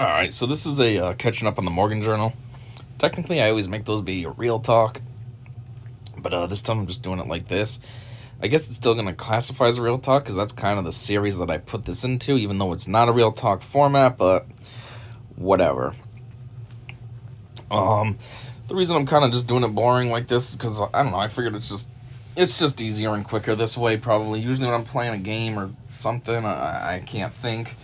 Alright, so this is a catching up on the Morgan Journal. Technically, I always make those be a real talk, but this time I'm just doing it like this. I guess it's still going to classify as a real talk, because that's kind of the series that I put this into, even though it's not a real talk format, but whatever. The reason I'm kind of just doing it boring like this is because, I don't know, I figured it's just easier and quicker this way, probably. Usually when I'm playing a game or something, I can't think.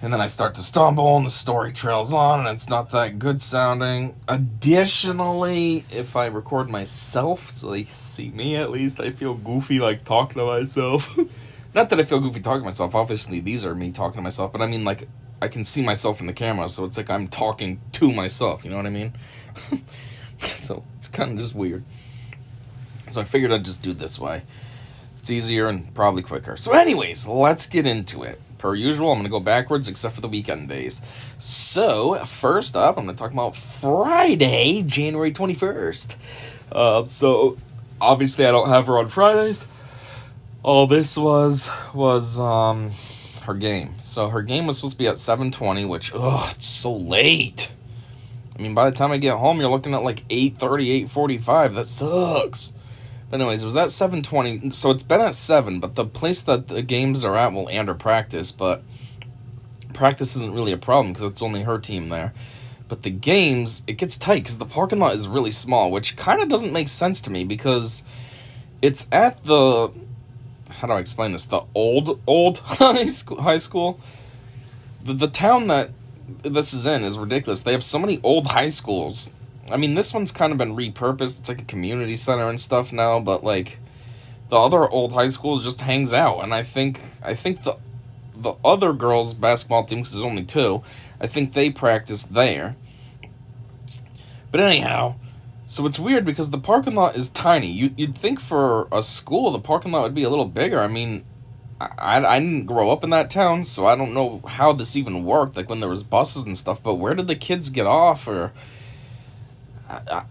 And then I start to stumble, and the story trails on, and it's not that good sounding. Additionally, if I record myself, so they see me at least, I feel goofy, like, talking to myself. Not that I feel goofy talking to myself, obviously these are me talking to myself, but I mean, like, I can see myself in the camera, so it's like I'm talking to myself, you know what I mean? So, it's kind of just weird. So I figured I'd just do it this way. It's easier and probably quicker. So anyways, let's get into it. Per usual, I'm going to go backwards except for the weekend days. So, first up, I'm going to talk about Friday, January 21st. So, obviously I don't have her on Fridays. All this was her game. So, her game was supposed to be at 7:20, which, it's so late. I mean, by the time I get home, you're looking at like 8:30, 8:45. That sucks. But anyways, it was at 7:20, so it's been at 7, but the place that the games are at will end her practice, but practice isn't really a problem because it's only her team there. But the games, it gets tight because the parking lot is really small, which kind of doesn't make sense to me because it's at the, how do I explain this, the old high school. The town that this is in is ridiculous. They have so many old high schools. I mean, this one's kind of been repurposed. It's like a community center and stuff now, but, like, the other old high school just hangs out, and I think the other girls' basketball team, because there's only two, I think they practice there. But anyhow, so it's weird because the parking lot is tiny. You'd think for a school, the parking lot would be a little bigger. I mean, I didn't grow up in that town, so I don't know how this even worked, like when there was buses and stuff, but where did the kids get off, or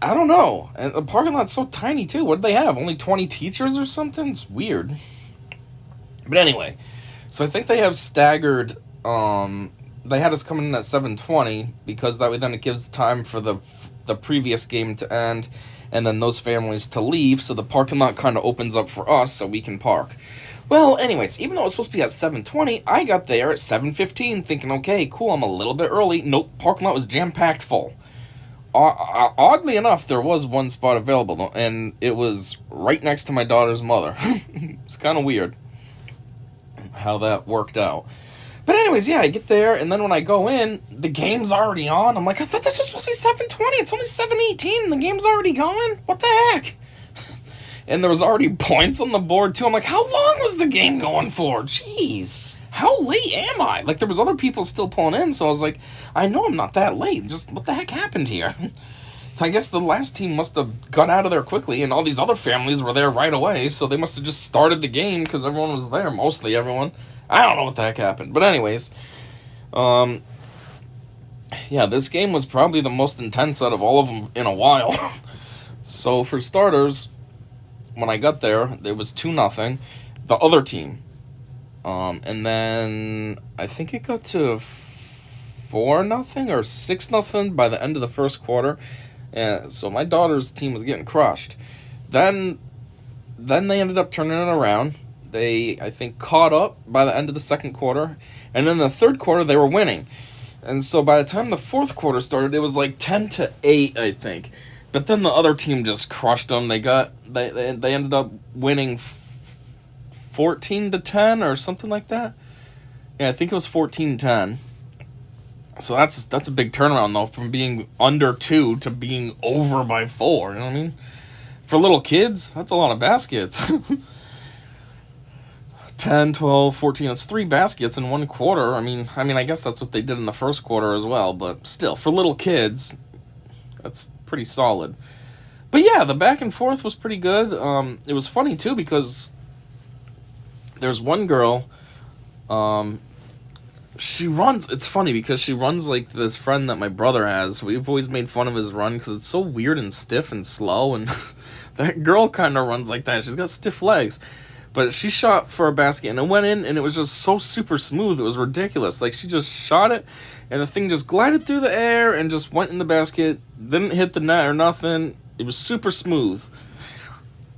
I don't know. And the parking lot's so tiny, too. What did they have? Only 20 teachers or something? It's weird. But anyway, so I think they have staggered, they had us coming in at 7:20, because that way then it gives time for the previous game to end, and then those families to leave, so the parking lot kind of opens up for us so we can park. Well, anyways, even though it was supposed to be at 7:20, I got there at 7:15, thinking, okay, cool, I'm a little bit early. Nope, parking lot was jam-packed full. Oddly enough, there was one spot available, and it was right next to my daughter's mother. It's kind of weird how that worked out. But anyways, yeah, I get there, and then when I go in, the game's already on. I'm like, I thought this was supposed to be 7:20. It's only 7:18, and the game's already going? What the heck? And there was already points on the board, too. I'm like, how long was the game going for? Jeez. How late am I? Like, there was other people still pulling in, so I was like, I know I'm not that late. Just, what the heck happened here? I guess the last team must have got out of there quickly, and all these other families were there right away, so they must have just started the game because everyone was there, mostly everyone. I don't know what the heck happened. But anyways, yeah, this game was probably the most intense out of all of them in a while. So, for starters, when I got there, it was 2-0, the other team. And then I think it got to 4-0 or 6-0 by the end of the first quarter. And so my daughter's team was getting crushed. Then they ended up turning it around. They, I think, caught up by the end of the second quarter. And in the third quarter, they were winning. And so by the time the fourth quarter started, it was like 10-8, I think. But then the other team just crushed them. They ended up winning 14-10 or something like that. Yeah, I think it was 14-10. So that's a big turnaround, though, from being under 2 to being over by 4. You know what I mean? For little kids, that's a lot of baskets. 10, 12, 14, that's 3 baskets in one quarter. I mean, I guess that's what they did in the first quarter as well, but still, for little kids, that's pretty solid. But yeah, the back and forth was pretty good. It was funny, too, because there's one girl, she runs, it's funny because she runs like this friend that my brother has. We've always made fun of his run because it's so weird and stiff and slow, and that girl kind of runs like that. She's got stiff legs. But she shot for a basket, and it went in, and it was just so super smooth. It was ridiculous. Like, she just shot it, and the thing just glided through the air and just went in the basket. Didn't hit the net or nothing. It was super smooth.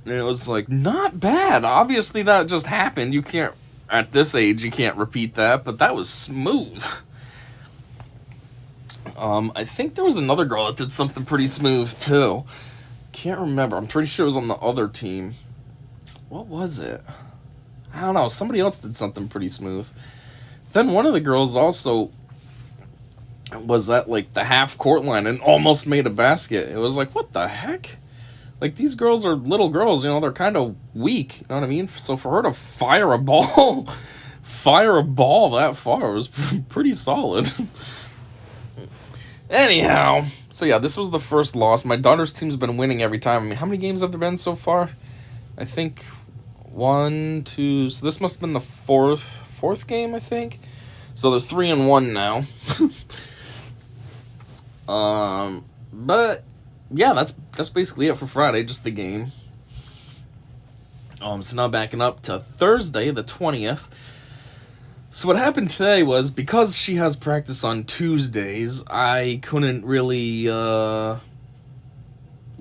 And it was, like, not bad. Obviously, that just happened. You can't, at this age, you can't repeat that, but that was smooth. I think there was another girl that did something pretty smooth, too. Can't remember. I'm pretty sure it was on the other team. What was it? I don't know. Somebody else did something pretty smooth. Then one of the girls also was at, like, the half-court line and almost made a basket. It was like, what the heck? Like, these girls are little girls, you know, they're kind of weak, you know what I mean? So for her to fire a ball that far was pretty solid. Anyhow, so yeah, this was the first loss. My daughter's team's been winning every time. I mean, how many games have there been so far? I think 1, 2, so this must have been the fourth game, I think. So they're 3-1 now. But yeah, that's basically it for Friday, just the game. So now backing up to Thursday, the 20th. So what happened today was, because she has practice on Tuesdays, I couldn't really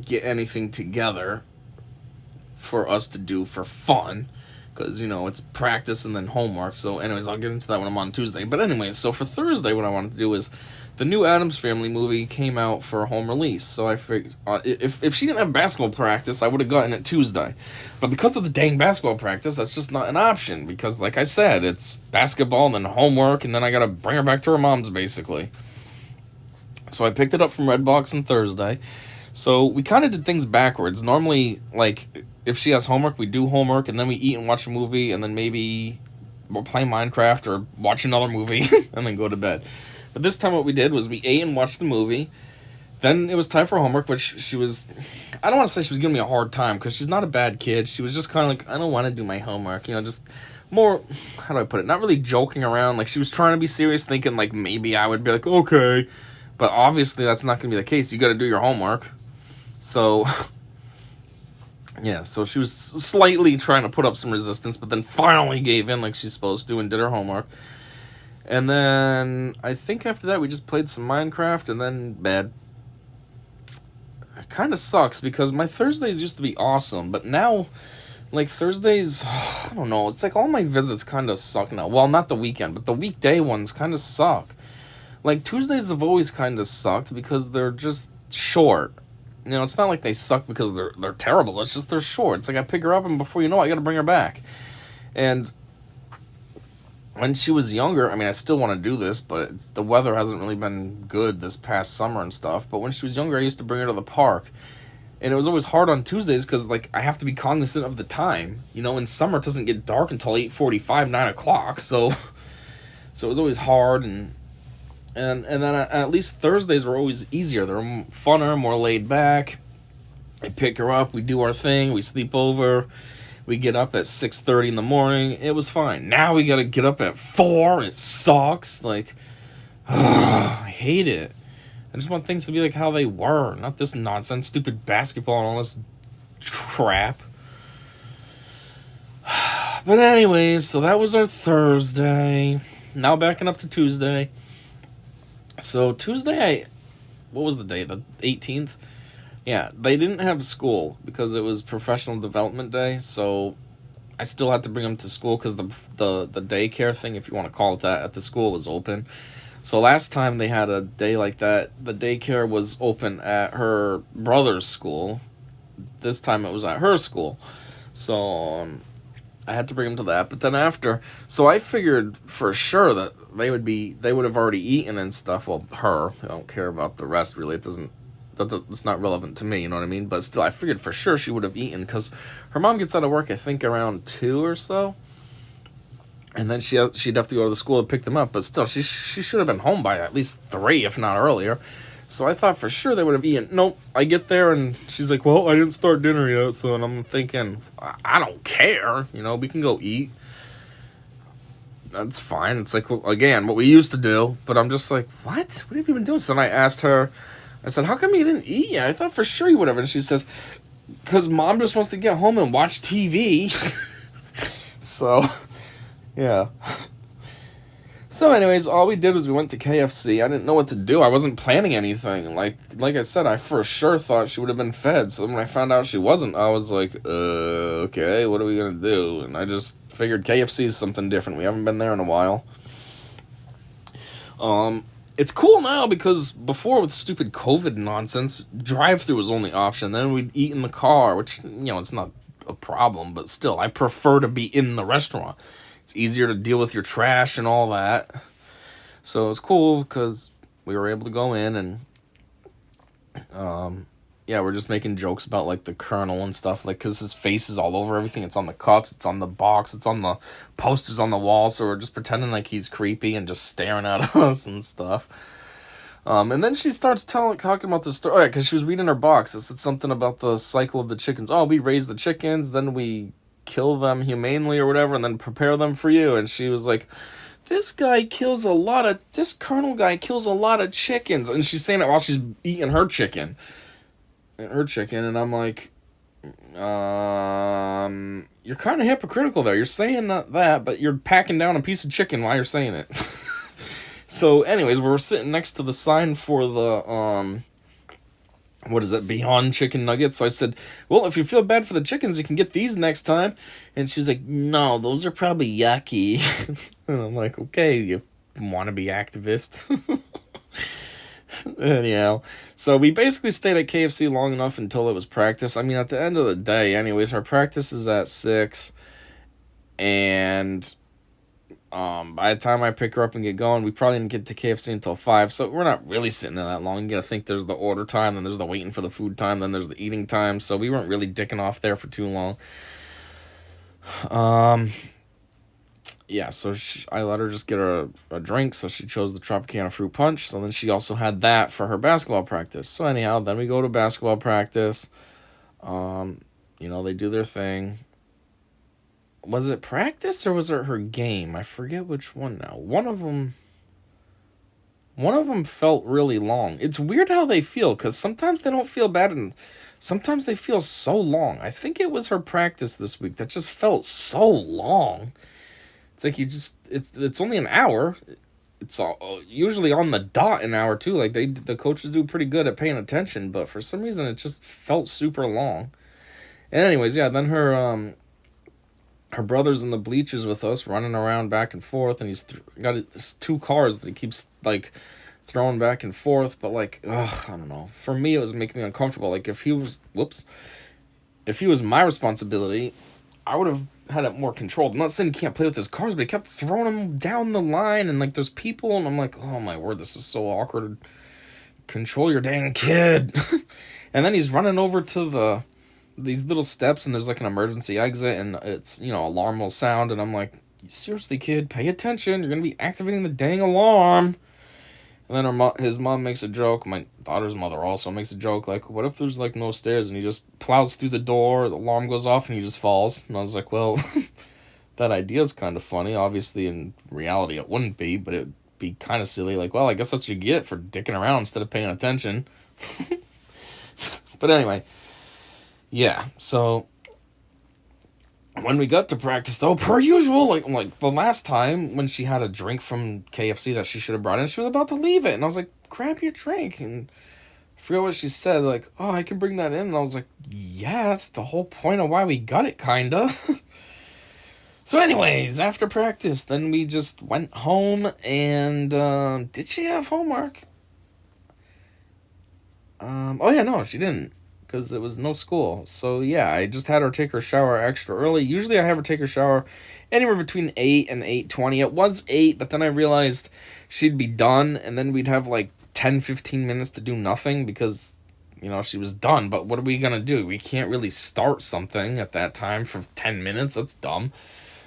get anything together for us to do for fun, because, you know, it's practice and then homework. So anyways, I'll get into that when I'm on Tuesday. But anyways, so for Thursday, what I wanted to do is, the new Addams Family movie came out for a home release, so I figured, if she didn't have basketball practice, I would have gotten it Tuesday. But because of the dang basketball practice, that's just not an option, because, like I said, it's basketball and then homework, and then I gotta bring her back to her mom's, basically. So I picked it up from Redbox on Thursday. So we kind of did things backwards. Normally, like, if she has homework, we do homework, and then we eat and watch a movie, and then maybe we'll play Minecraft or watch another movie, and then go to bed. But this time what we did was we ate and watched the movie. Then it was time for homework, which she was... I don't want to say she was giving me a hard time, because she's not a bad kid. She was just kind of like, I don't want to do my homework. You know, just more... How do I put it? Not really joking around. Like, she was trying to be serious, thinking, like, maybe I would be like, okay. But obviously that's not going to be the case. You got to do your homework. So... Yeah, so she was slightly trying to put up some resistance, but then finally gave in like she's supposed to and did her homework. And then, I think after that, we just played some Minecraft, and then bed. It kind of sucks, because my Thursdays used to be awesome, but now, like, Thursdays, I don't know, it's like all my visits kind of suck now. Well, not the weekend, but the weekday ones kind of suck. Like, Tuesdays have always kind of sucked, because they're just short. You know, it's not like they suck because they're terrible, it's just they're short. It's like I pick her up, and before you know it, I gotta bring her back. And... when she was younger, I mean, I still want to do this, but the weather hasn't really been good this past summer and stuff. But when she was younger, I used to bring her to the park. And it was always hard on Tuesdays because, like, I have to be cognizant of the time. You know, in summer, it doesn't get dark until 8:45, 9 o'clock. So it was always hard. And then at least Thursdays were always easier. They were funner, more laid back. I pick her up, we do our thing, we sleep over. We get up at 6:30 in the morning. It was fine. Now we gotta get up at 4. It sucks. Like, I hate it. I just want things to be like how they were. Not this nonsense, stupid basketball and all this crap. But anyways, so that was our Thursday. Now backing up to Tuesday. So Tuesday, what was the day? The 18th? Yeah, they didn't have school because it was professional development day, so I still had to bring them to school because the daycare thing, if you want to call it that, at the school was open. So last time they had a day like that, the daycare was open at her brother's school. This time it was at her school. So I had to bring them to that. But then after, so I figured for sure that they would have already eaten and stuff. Well, her, I don't care about the rest really. It's not relevant to me, you know what I mean? But still, I figured for sure she would have eaten because her mom gets out of work, I think, around 2 or so. And then she'd have to go to the school to pick them up. But still, she should have been home by at least 3, if not earlier. So I thought for sure they would have eaten. Nope, I get there and she's like, well, I didn't start dinner yet. So and I'm thinking, I don't care. You know, we can go eat. That's fine. It's like, again, what we used to do. But I'm just like, what? What have you been doing? So then I asked her, I said, how come you didn't eat yet? I thought for sure you would have. And she says, because mom just wants to get home and watch TV. So, yeah. So anyways, all we did was we went to KFC. I didn't know what to do. I wasn't planning anything. Like I said, I for sure thought she would have been fed. So when I found out she wasn't, I was like, okay, what are we going to do? And I just figured KFC is something different. We haven't been there in a while. It's cool now because before with stupid COVID nonsense, drive-through was the only option. Then we'd eat in the car, which, it's not a problem, but still, I prefer to be in the restaurant. It's easier to deal with your trash and all that. So it's cool because we were able to go in and, we're just making jokes about, like, the Colonel and stuff, like, because his face is all over everything. It's on the cups, it's on the box, it's on the posters on the wall, so we're just pretending like he's creepy and just staring at us and stuff. And then she starts talking about the story, because she was reading her box. It said something about the cycle of the chickens. Oh, we raise the chickens, then we kill them humanely or whatever, and then prepare them for you. And she was like, this Colonel guy kills a lot of chickens. And she's saying it while she's eating her chicken. And I'm like, you're kind of hypocritical there. You're saying that, but you're packing down a piece of chicken while you're saying it. So, anyways, we're sitting next to the sign for the, Beyond Chicken Nuggets. So I said, well, if you feel bad for the chickens, you can get these next time. And she was like, no, those are probably yucky. And I'm like, okay, you wannabe activist. Anyhow, so we basically stayed at KFC long enough until it was practice. I mean, at the end of the day, anyways, our practice is at 6. And by the time I pick her up and get going, we probably didn't get to KFC until 5. So we're not really sitting there that long. You gotta think there's the order time, then there's the waiting for the food time, then there's the eating time. So we weren't really dicking off there for too long. So I let her just get her a drink, so she chose the Tropicana Fruit Punch. So then she also had that for her basketball practice. So anyhow, then we go to basketball practice. They do their thing. Was it practice or was it her game? I forget which one now. One of them felt really long. It's weird how they feel, because sometimes they don't feel bad and sometimes they feel so long. I think it was her practice this week that just felt so long. It's like it's only an hour. It's usually on the dot an hour too. Like the coaches do pretty good at paying attention, but for some reason it just felt super long. And anyways, then her brother's in the bleachers with us, running around back and forth, and he's got his 2 cars that he keeps like throwing back and forth. But like, I don't know. For me, it was making me uncomfortable. Like if he was my responsibility, I would have had it more controlled. I'm not saying he can't play with his cars, but he kept throwing them down the line, and like there's people, and I'm like, oh my word, this is so awkward. Control your dang kid. And then he's running over to these little steps, and there's like an emergency exit, and it's, alarm will sound, and I'm like, seriously, kid, pay attention. You're gonna be activating the dang alarm. And then his mom makes a joke. My daughter's mother also makes a joke, like, what if there's like no stairs and he just plows through the door, the alarm goes off, and he just falls? And I was like, well, that idea is kind of funny. Obviously, in reality, it wouldn't be, but it'd be kind of silly. Like, well, I guess that's what you get for dicking around instead of paying attention. But anyway, so when we got to practice, though, per usual, like the last time when she had a drink from KFC that she should have brought in, she was about to leave it, and I was like, grab your drink. And I forget what she said, like, oh, I can bring that in. And I was like, yeah, that's the whole point of why we got it, kinda. So anyways, after practice, then we just went home, and did she have homework? No, she didn't, because there was no school. So I just had her take her shower extra early. Usually I have her take her shower anywhere between 8 and 8:20. It was 8, but then I realized she'd be done, and then we'd have like 10-15 minutes to do nothing because, she was done. But what are we going to do? We can't really start something at that time for 10 minutes. That's dumb.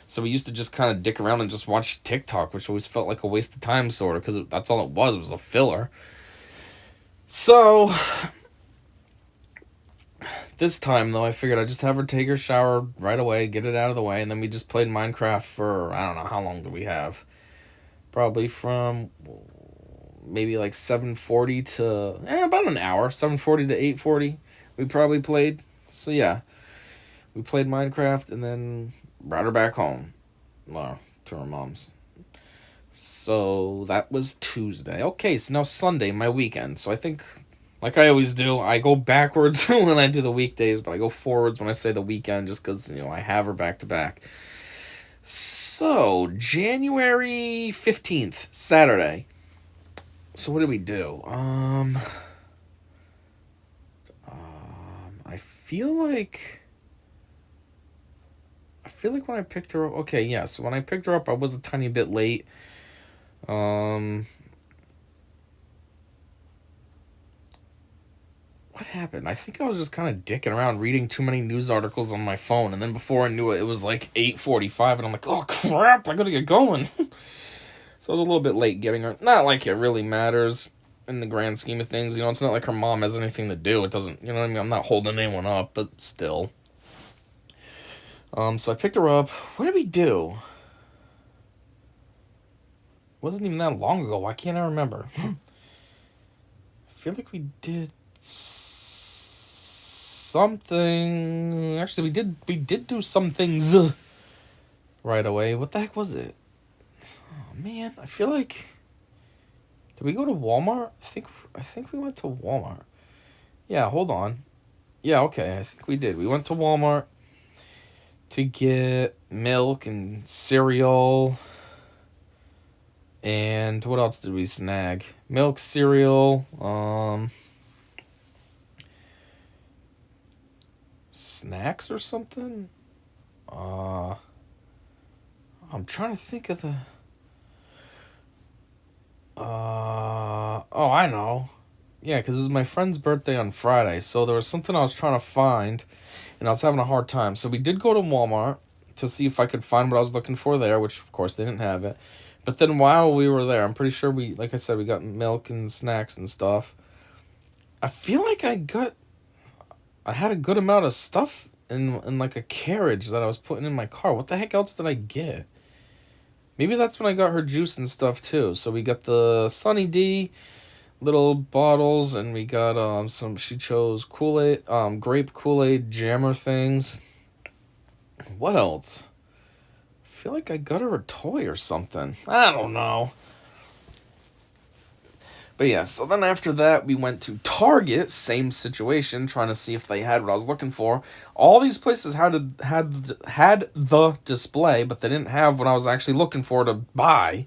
So we used to just kind of dick around and just watch TikTok, which always felt like a waste of time, sort of, because that's all it was a filler. So this time, though, I figured I'd just have her take her shower right away, get it out of the way, and then we just played Minecraft for, I don't know, how long do we have? Probably from maybe like 7:40 to, about an hour, 7:40 to 8:40 we probably played. So we played Minecraft, and then brought her back home. Well, to her mom's. So that was Tuesday. Okay, so now Sunday, my weekend. So I think, like I always do, I go backwards when I do the weekdays, but I go forwards when I say the weekend just because, I have her back to back. So, January 15th, Saturday. So what did we do? I feel like when I picked her up, okay, yeah, so when I picked her up, I was a tiny bit late. What happened? I think I was just kind of dicking around reading too many news articles on my phone, and then before I knew it, it was like 8:45, and I'm like, oh crap, I gotta get going. So I was a little bit late getting her. Not like it really matters in the grand scheme of things. It's not like her mom has anything to do. It doesn't, you know what I mean? I'm not holding anyone up, but still. So I picked her up. What did we do? It wasn't even that long ago. Why can't I remember? I feel like we did something. Actually, we did do some things right away. What the heck was it? Oh man, I feel like, did we go to Walmart? I think we went to Walmart. Yeah, hold on. Yeah, okay, I think we did. We went to Walmart to get milk and cereal. And what else did we snag? Milk, cereal, snacks or something? I'm trying to think of the... oh, I know. Yeah, because it was my friend's birthday on Friday, so there was something I was trying to find, and I was having a hard time. So we did go to Walmart to see if I could find what I was looking for there, which, of course, they didn't have it. But then while we were there, I'm pretty sure like I said, we got milk and snacks and stuff. I feel like I had a good amount of stuff in like a carriage that I was putting in my car. What the heck else did I get? Maybe that's when I got her juice and stuff too. So we got the Sunny D little bottles, and we got she chose Kool-Aid, grape Kool-Aid jammer things. What else? I feel like I got her a toy or something. I don't know. But yeah, so then after that, we went to Target, same situation, trying to see if they had what I was looking for. All these places had the display, but they didn't have what I was actually looking for to buy.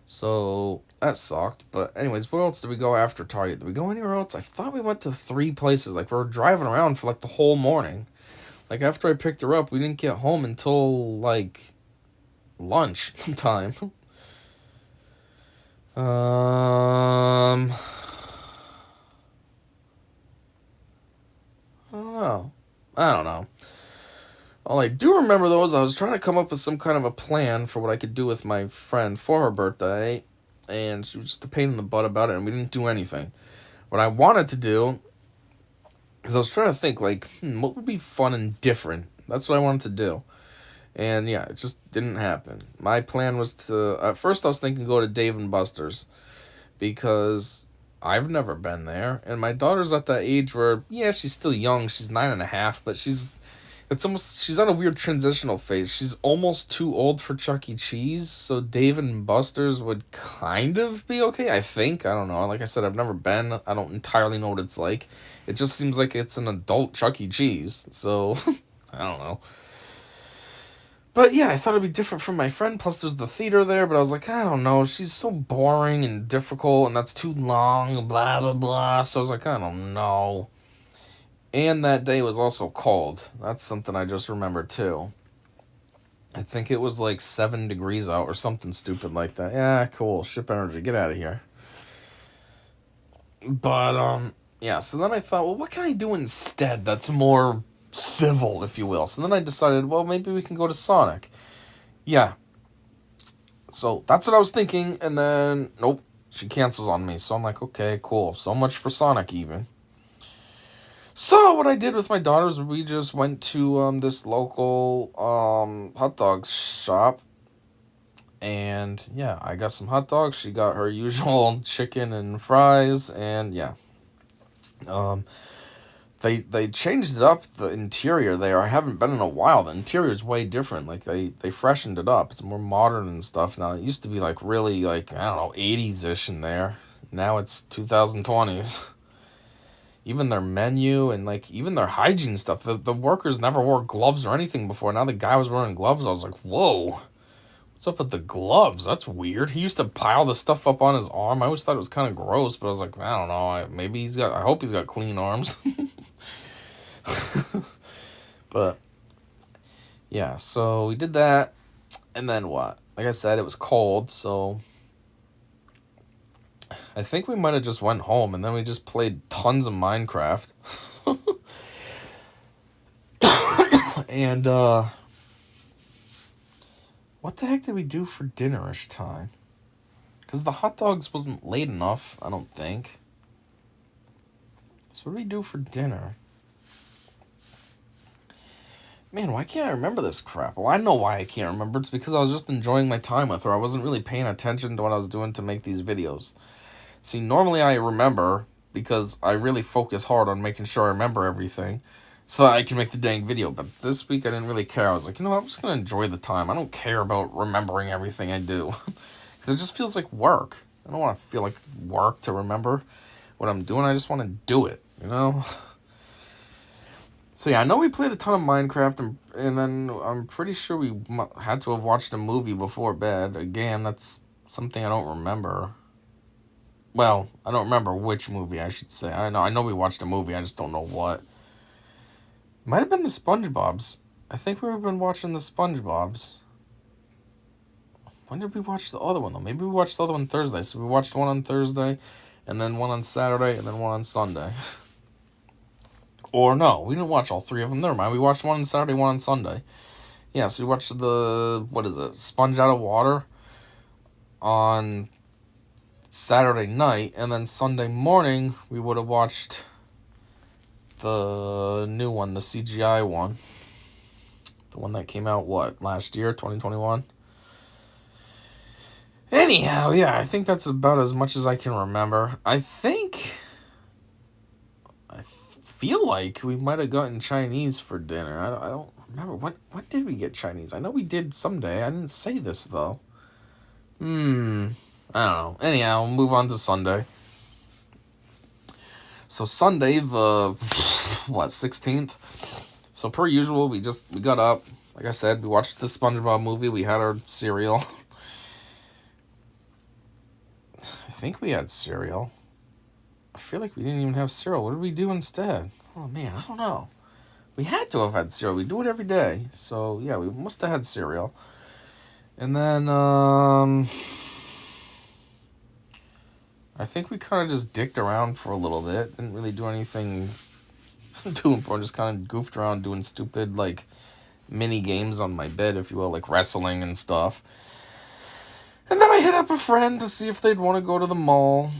So that sucked. But anyways, what else did we go after Target? Did we go anywhere else? I thought we went to 3 places. Like, we were driving around for like the whole morning. Like, after I picked her up, we didn't get home until like lunch time. I don't know. All I do remember, though, is I was trying to come up with some kind of a plan for what I could do with my friend for her birthday, and she was just a pain in the butt about it, and we didn't do anything. What I wanted to do is I was trying to think, like, what would be fun and different? That's what I wanted to do. And, yeah, it just didn't happen. My plan was to... At first, I was thinking go to Dave & Buster's, because I've never been there, and my daughter's at that age where, yeah, she's still young, she's 9.5, but she's on a weird transitional phase. She's almost too old for Chuck E. Cheese, so Dave & Buster's would kind of be okay, I think. I don't know. Like I said, I've never been. I don't entirely know what it's like. It just seems like it's an adult Chuck E. Cheese, so I don't know. But yeah, I thought it'd be different from my friend, plus there's the theater there, but I was like, I don't know, she's so boring and difficult, and that's too long, blah, blah, blah, so I was like, I don't know. And that day was also cold. That's something I just remembered, too. I think it was like 7 degrees out, or something stupid like that. Yeah, cool, ship energy, get out of here. But, yeah, so then I thought, well, what can I do instead that's more civil, if you will? So then I decided, well, maybe we can go to Sonic. Yeah. So that's what I was thinking, and then, nope, she cancels on me. So I'm like, okay, cool. So much for Sonic, even. So what I did with my daughters, we just went to this local hot dog shop. And, yeah, I got some hot dogs. She got her usual chicken and fries, and, yeah. They changed it up, the interior there. I haven't been in a while. The interior is way different. Like, they freshened it up. It's more modern and stuff now. It used to be, like, really, like, I don't know, 80s-ish in there. Now it's 2020s. Even their menu and, like, even their hygiene stuff. The workers never wore gloves or anything before. Now the guy was wearing gloves. I was like, whoa. What's up with the gloves? That's weird. He used to pile the stuff up on his arm. I always thought it was kind of gross, but I was like, I don't know. I hope he's got clean arms. But yeah, so we did that, and then what? Like I said, it was cold, so I think we might have just went home, and then we just played tons of Minecraft. And what the heck did we do for dinnerish time? Because the hot dogs wasn't late enough, I don't think. So what did we do for dinner? Man, why can't I remember this crap? Well, I know why I can't remember. It's because I was just enjoying my time with her. I wasn't really paying attention to what I was doing to make these videos. See, normally I remember because I really focus hard on making sure I remember everything so that I can make the dang video. But this week I didn't really care. I was like, you know what? I'm just going to enjoy the time. I don't care about remembering everything I do. Because it just feels like work. I don't want to feel like work to remember what I'm doing. I just want to do it, you know? So yeah, I know we played a ton of Minecraft, and then I'm pretty sure we had to have watched a movie before bed. Again, that's something I don't remember. Well, I don't remember which movie, I should say. I know we watched a movie, I just don't know what. Might have been the SpongeBob's. I think we've been watching the SpongeBob's. When did we watch the other one, though? Maybe we watched the other one Thursday. So we watched one on Thursday, and then one on Saturday, and then one on Sunday. Or no, we didn't watch all three of them. Never mind. We watched one on Saturday, one on Sunday. Yeah, so we watched Sponge Out of Water on Saturday night, and then Sunday morning we would have watched the new one, the CGI one. The one that came out, last year, 2021? Anyhow, yeah, I think that's about as much as I can remember. I feel like we might have gotten Chinese for dinner. I don't remember. When did we get Chinese? I know we did someday. I didn't say this, though. I don't know. Anyhow, we'll move on to Sunday. So Sunday, the 16th? So per usual, we got up. Like I said, we watched the SpongeBob movie. We had our cereal. I think we had cereal. I feel like we didn't even have cereal. What did we do instead? Oh, man, I don't know. We had to have had cereal. We do it every day. So, yeah, we must have had cereal. And then, I think we kind of just dicked around for a little bit. Didn't really do anything too important. Just kind of goofed around doing stupid, like, mini games on my bed, if you will, like wrestling and stuff. And then I hit up a friend to see if they'd want to go to the mall.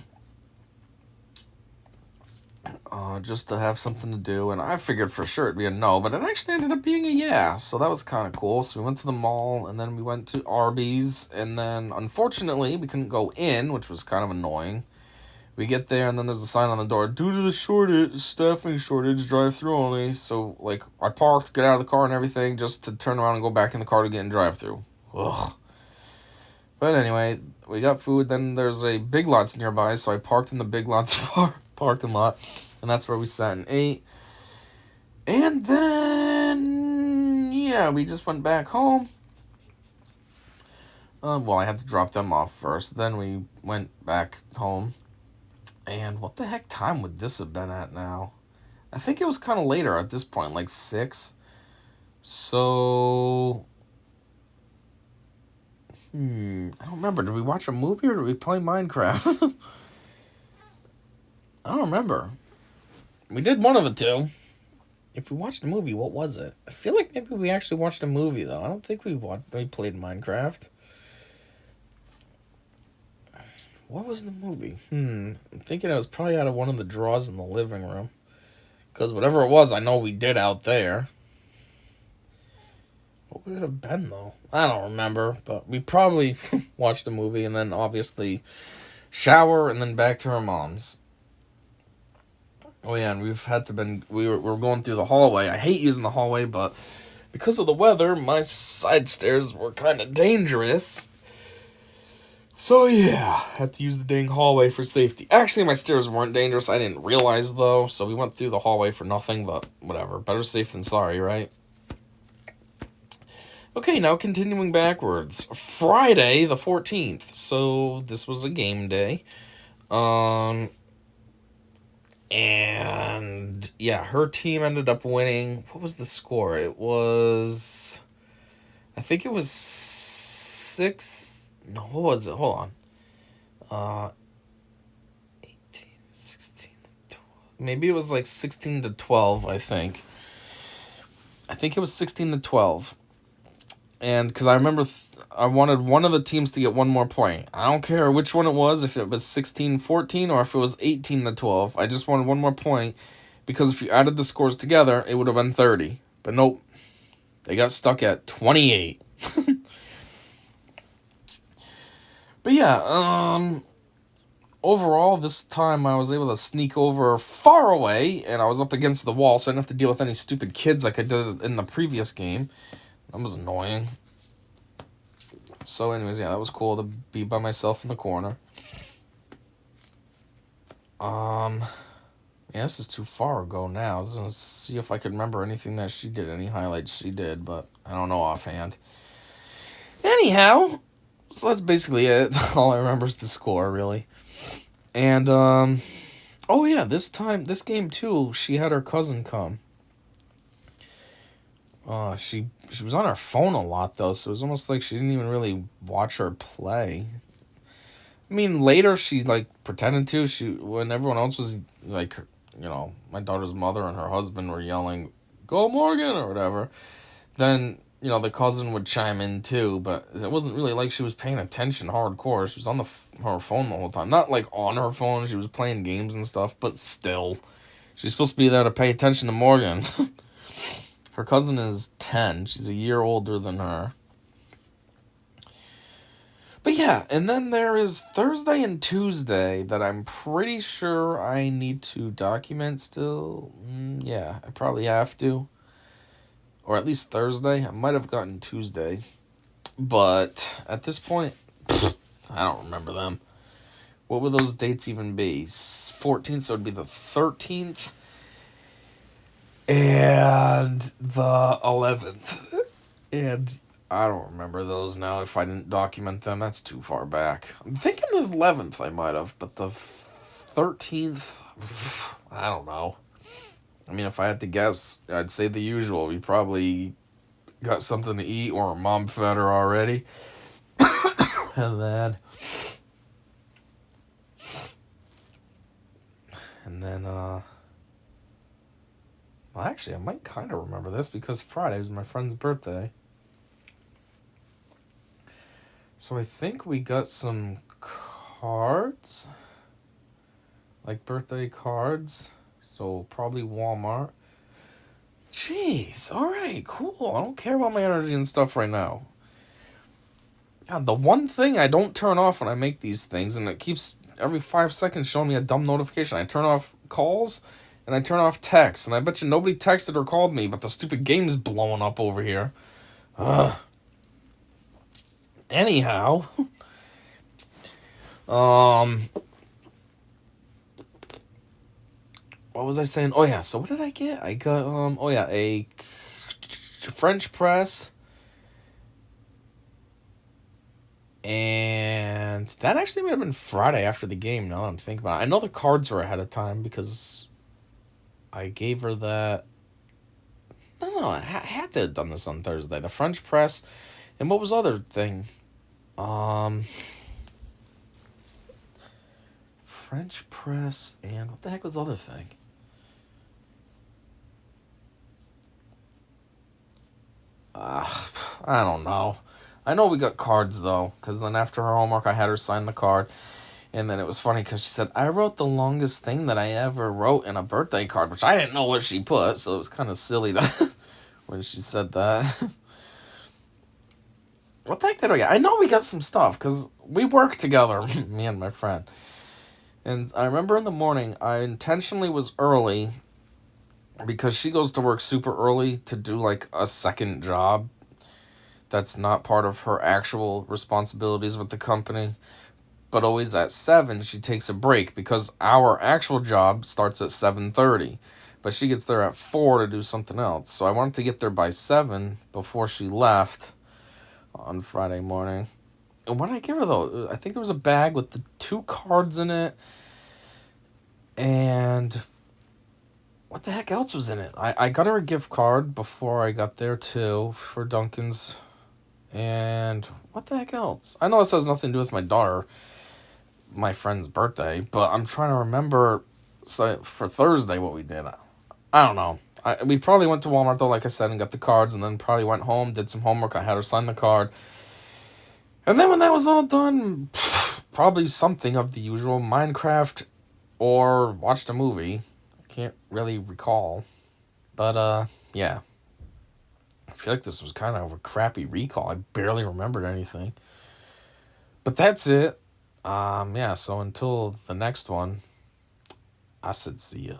Just to have something to do, and I figured for sure it'd be a no, but it actually ended up being a yeah, so that was kind of cool. So we went to the mall, and then we went to Arby's, and then unfortunately we couldn't go in, which was kind of annoying. We get there, and then there's a sign on the door, due to the staffing shortage, drive-through only. So, like, I parked, get out of the car and everything, just to turn around and go back in the car to get in drive-through. Ugh. But anyway, we got food, then there's a Big Lots nearby, so I parked in the Big Lots parking lot. And that's where we sat and ate. And then, yeah, we just went back home. Well, I had to drop them off first. Then we went back home. And what the heck time would this have been at now? I think it was kind of later at this point, like 6. So, I don't remember. Did we watch a movie or did we play Minecraft? I don't remember. We did one of the two. If we watched a movie, what was it? I feel like maybe we actually watched a movie, though. I don't think we played Minecraft. What was the movie? I'm thinking it was probably out of one of the drawers in the living room. Because whatever it was, I know we did out there. What would it have been, though? I don't remember. But we probably watched a movie and then obviously shower and then back to her mom's. Oh yeah, and we were going through the hallway. I hate using the hallway, but because of the weather, my side stairs were kind of dangerous. So yeah, had to use the dang hallway for safety. Actually, my stairs weren't dangerous. I didn't realize though, so we went through the hallway for nothing. But whatever, better safe than sorry, right? Okay, now continuing backwards. Friday the 14th. So this was a game day. And yeah, her team ended up winning. What was the score? It was, I think it was 6. No, what was it? Hold on. 18, 16, 12. Maybe it was like 16 to 12, I think. I think it was 16 to 12. And because I remember I wanted one of the teams to get one more point. I don't care which one it was, if it was 16-14 or if it was 18 to 12. I just wanted one more point because if you added the scores together, it would have been 30. But nope. They got stuck at 28. But yeah, overall, this time I was able to sneak over far away, and I was up against the wall, so I didn't have to deal with any stupid kids like I did in the previous game. That was annoying. So anyways, yeah, that was cool to be by myself in the corner. Yeah, this is too far ago now. I was gonna see if I could remember anything that she did, any highlights she did, but I don't know offhand. Anyhow, so that's basically it. All I remember is the score, really. And, oh yeah, this game too, she had her cousin come. She was on her phone a lot, though, so it was almost like she didn't even really watch her play. I mean, later she, like, pretended to. When everyone else was, like, my daughter's mother and her husband were yelling, "Go Morgan," or whatever, then, the cousin would chime in, too, but it wasn't really like she was paying attention hardcore. She was on her phone the whole time. Not, like, on her phone. She was playing games and stuff, but still. She's supposed to be there to pay attention to Morgan. Her cousin is 10. She's a year older than her. But yeah, and then there is Thursday and Tuesday that I'm pretty sure I need to document still. Yeah, I probably have to. Or at least Thursday. I might have gotten Tuesday. But at this point, I don't remember them. What would those dates even be? 14th, so it would be the 13th. And the 11th. And I don't remember those now. If I didn't document them, that's too far back. I'm thinking the 11th I might have, but the 13th, I don't know. I mean, if I had to guess, I'd say the usual. We probably got something to eat or mom fed her already. And then, well, actually, I might kind of remember this because Friday was my friend's birthday. So I think we got some cards, like birthday cards. So probably Walmart. Jeez, alright, cool. I don't care about my energy and stuff right now. God, the one thing I don't turn off when I make these things, and it keeps every 5 seconds showing me a dumb notification. I turn off calls, and I turn off texts. And I bet you nobody texted or called me, but the stupid game's blowing up over here. Anyhow. What was I saying? Oh yeah, so what did I get? I got a French press. And that actually might have been Friday after the game, now that I'm thinking about it. I know the cards were ahead of time because I gave her that. No, I had to have done this on Thursday. The French press. And what was the other thing? French press and what the heck was the other thing? I don't know. I know we got cards, though, because then after her homework, I had her sign the card. And then it was funny because she said, I wrote the longest thing that I ever wrote in a birthday card, which I didn't know what she put, so it was kind of silly when she said that. What the heck did I get? I know we got some stuff, because we work together, me and my friend. And I remember in the morning, I intentionally was early because she goes to work super early to do like a second job that's not part of her actual responsibilities with the company. But always at 7 she takes a break because our actual job starts at 7:30. But she gets there at 4 to do something else. So I wanted to get there by 7 before she left on Friday morning. And what did I give her though? I think there was a bag with the 2 cards in it. And what the heck else was in it? I got her a gift card before I got there too for Dunkin's. And what the heck else? I know this has nothing to do with my daughter, my friend's birthday, but I'm trying to remember for Thursday what we did. I don't know. We probably went to Walmart though, like I said, and got the cards, and then probably went home, did some homework. I had her sign the card. And then when that was all done, probably something of the usual Minecraft or watched a movie. I can't really recall. But, yeah. I feel like this was kind of a crappy recall. I barely remembered anything. But that's it. Yeah, so until the next one, I said see ya.